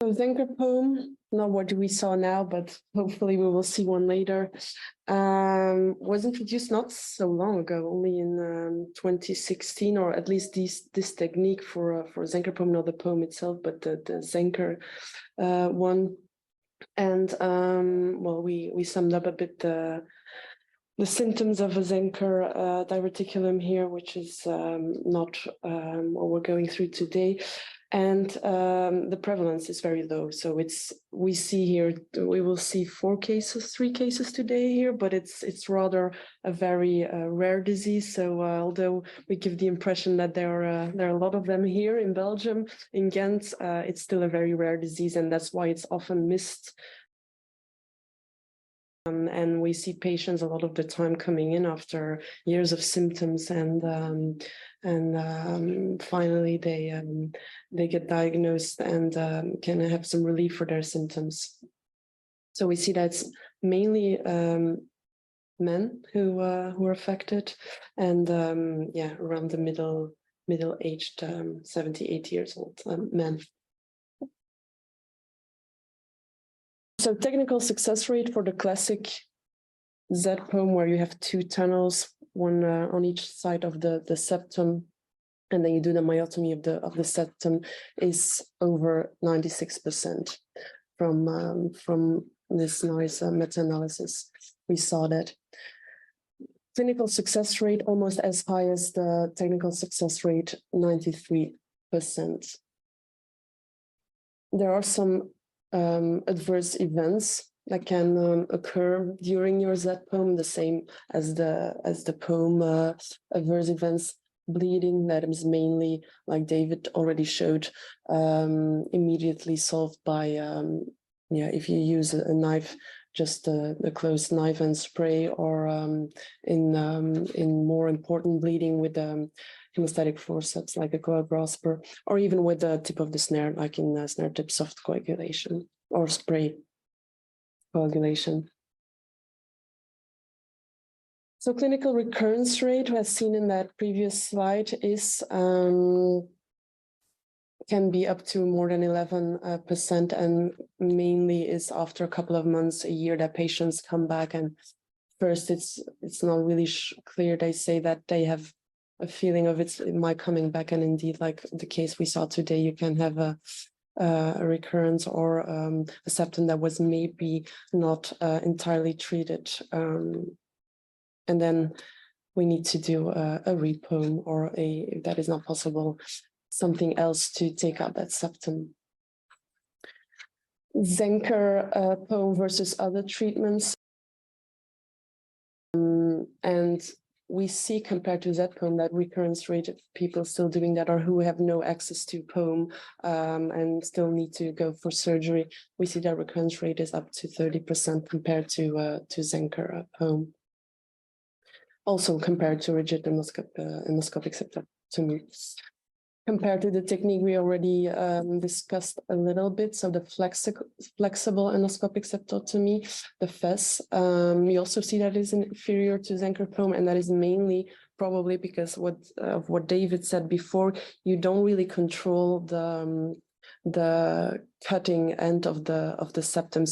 So Zenker poem, not what we saw now, but hopefully we will see one later, was introduced not so long ago, only in 2016, or at least this technique for Zenker poem, not the poem itself, but the Zenker one. And well, we summed up a bit the symptoms of a Zenker diverticulum here, which is not what we're going through today. And the prevalence is very low. So we see here, we will see 3 cases today here, but it's rather a very rare disease. So although we give the impression that there are a lot of them here in Belgium, in Ghent, it's still a very rare disease, and that's why it's often missed. And we see patients a lot of the time coming in after years of symptoms, and finally they get diagnosed and can have some relief for their symptoms. So we see that's mainly men who are affected, and yeah, around the middle-aged 70-80 years old men. So technical success rate for the classic Z poem, where you have 2 tunnels, one on each side of the septum, and then you do the myotomy of the septum, is over 96% from this nice meta-analysis. We saw that. Clinical success rate almost as high as the technical success rate, 93%. There are some adverse events that can occur during your Z poem, the same as the poem adverse events. Bleeding, that is mainly, like David already showed, immediately solved by yeah, if you use a knife, just a closed knife and spray, or in more important bleeding with hemostatic forceps, like a coag grasper, or even with the tip of the snare, like in snare tip soft coagulation or spray coagulation. So clinical recurrence rate, as seen in that previous slide, is can be up to more than 11%, and mainly is after a couple of months, a year, that patients come back. And first, it's not really clear. They say that they have a feeling of it might coming back, and indeed, like the case we saw today, you can have a recurrence or a septum that was maybe not entirely treated, and then we need to do a repoem, or if that is not possible, something else to take out that septum. Zenker poem versus other treatments, and we see, compared to that poem, that recurrence rate of people still doing that, or who have no access to poem and still need to go for surgery. We see that recurrence rate is up to 30% compared to Zenker poem. Also compared to rigid endoscopic septotomy. Compared to the technique we already discussed a little bit, so the flexible endoscopic septotomy, the FES, we also see that is inferior to Zenker poem, and that is mainly probably because of what David said before. You don't really control the cutting end of the septum.